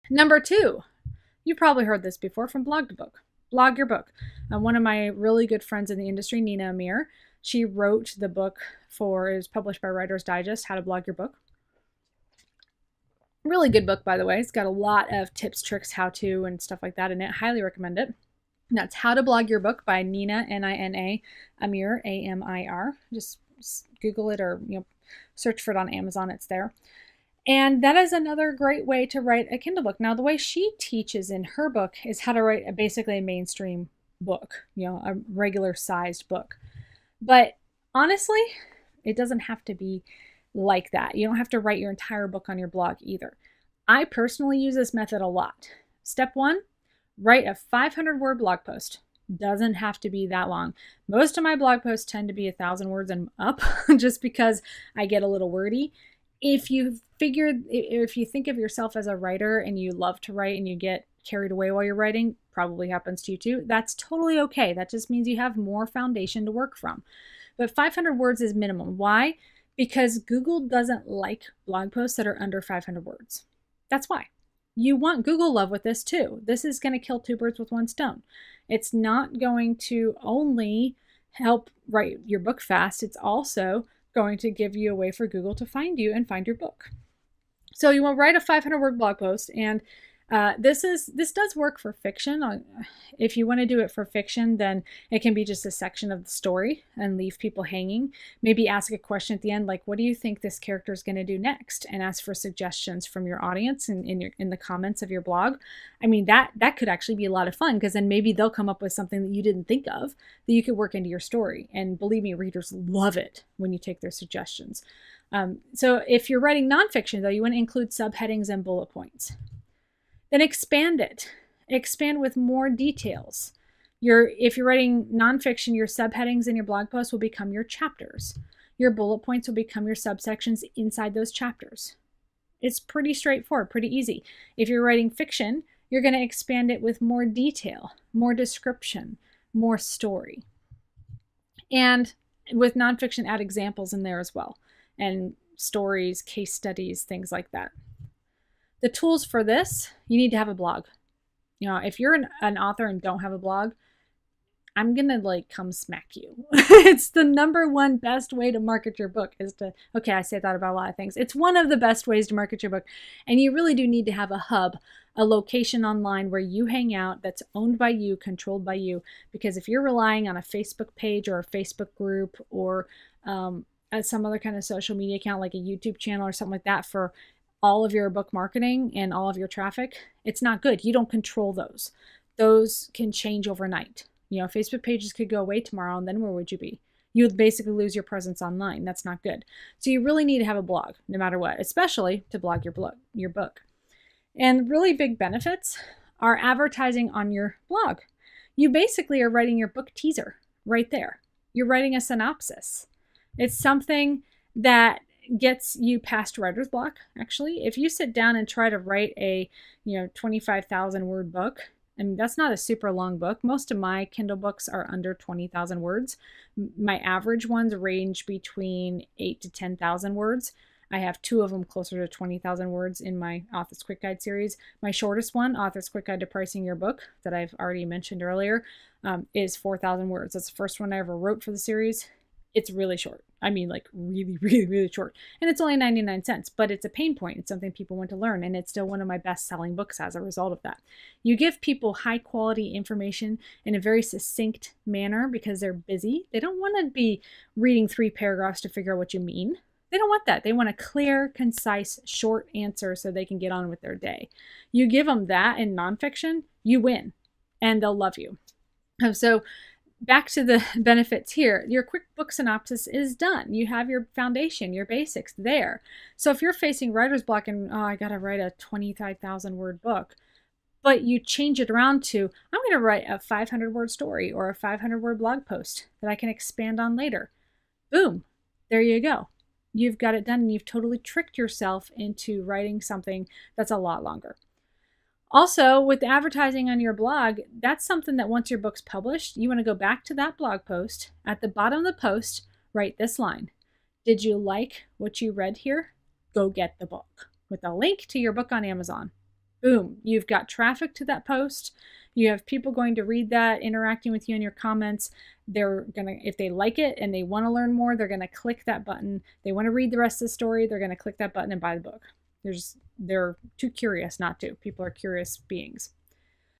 Number two, you've probably heard this before from Blog to Book. Blog your book. One of my really good friends in the industry, Nina Amir, she wrote the book it was published by Writer's Digest, How to Blog Your Book. Really good book, by the way. It's got a lot of tips, tricks, how to, and stuff like that in it. Highly recommend it. And that's How to Blog Your Book by Nina, Nina, Amir, Amir. Just Google it or search for it on Amazon. It's there. And that is another great way to write a Kindle book. Now, the way she teaches in her book is how to write basically a mainstream book, a regular sized book. But honestly, it doesn't have to be like that. You don't have to write your entire book on your blog either. I personally use this method a lot. Step one, write a 500-word blog post. Doesn't have to be that long. Most of my blog posts tend to be 1,000 words and up just because I get a little wordy. If you think of yourself as a writer and you love to write and you get carried away while you're writing, probably happens to you too, that's totally okay. That just means you have more foundation to work from. But 500 words is minimum. Why? Because Google doesn't like blog posts that are under 500 words. That's why. You want Google love with this too. This is going to kill two birds with one stone. It's not going to only help write your book fast, it's also going to give you a way for Google to find you and find your book. So you will write a 500-word blog post, and this does work for fiction. If you want to do it for fiction, then it can be just a section of the story and leave people hanging. Maybe ask a question at the end, like, what do you think this character is going to do next? And ask for suggestions from your audience in the comments of your blog. I mean, that could actually be a lot of fun, because then maybe they'll come up with something that you didn't think of that you could work into your story. And believe me, readers love it when you take their suggestions. So if you're writing nonfiction, though, you want to include subheadings and bullet points. Then expand it. Expand with more details. If you're writing nonfiction, your subheadings in your blog post will become your chapters. Your bullet points will become your subsections inside those chapters. It's pretty straightforward, pretty easy. If you're writing fiction, you're going to expand it with more detail, more description, more story. And with nonfiction, add examples in there as well, and stories, case studies, things like that. The tools for this, you need to have a blog. If you're an author and don't have a blog, I'm going to come smack you. It's the number one best way to market your book I say that about a lot of things. It's one of the best ways to market your book. And you really do need to have a hub, a location online where you hang out that's owned by you, controlled by you. Because if you're relying on a Facebook page or a Facebook group or some other kind of social media account like a YouTube channel or something like that for all of your book marketing and all of your traffic, it's not good. You don't control those. Those can change overnight. Facebook pages could go away tomorrow, and then where would you be? You would basically lose your presence online. That's not good. So you really need to have a blog, no matter what, especially to blog your book. And really big benefits are advertising on your blog. You basically are writing your book teaser right there. You're writing a synopsis. It's something that gets you past writer's block, actually. If you sit down and try to write a 25,000 word book, and that's not a super long book. Most of my Kindle books are under 20,000 words. My average ones range between 8 to 10,000 words. I have two of them closer to 20,000 words in my Author's Quick Guide series. My shortest one, Author's Quick Guide to Pricing Your Book, that I've already mentioned earlier, is 4,000 words. That's the first one I ever wrote for the series. It's really short. I mean, really, really, really short. And it's only 99 cents, but it's a pain point. It's something people want to learn, and it's still one of my best-selling books as a result of that. You give people high-quality information in a very succinct manner because they're busy. They don't want to be reading 3 paragraphs to figure out what you mean. They don't want that. They want a clear, concise, short answer so they can get on with their day. You give them that in nonfiction, you win, and they'll love you. So back to the benefits here. Your quick book synopsis is done. You have your foundation, your basics there. So if you're facing writer's block and, I got to write a 25,000 word book, but you change it around to, I'm going to write a 500 word story or a 500 word blog post that I can expand on later. Boom, there you go. You've got it done, and you've totally tricked yourself into writing something that's a lot longer. Also, with advertising on your blog, that's something that once your book's published, you want to go back to that blog post. At the bottom of the post, write this line: did you like what you read here? Go get the book, with a link to your book on Amazon. Boom, you've got traffic to that post. You have people going to read that, interacting with you in your comments. They're going to, if they like it and they want to learn more, they're going to click that button. They want to read the rest of the story, they're going to click that button and buy the book. They're too curious not to. People are curious beings.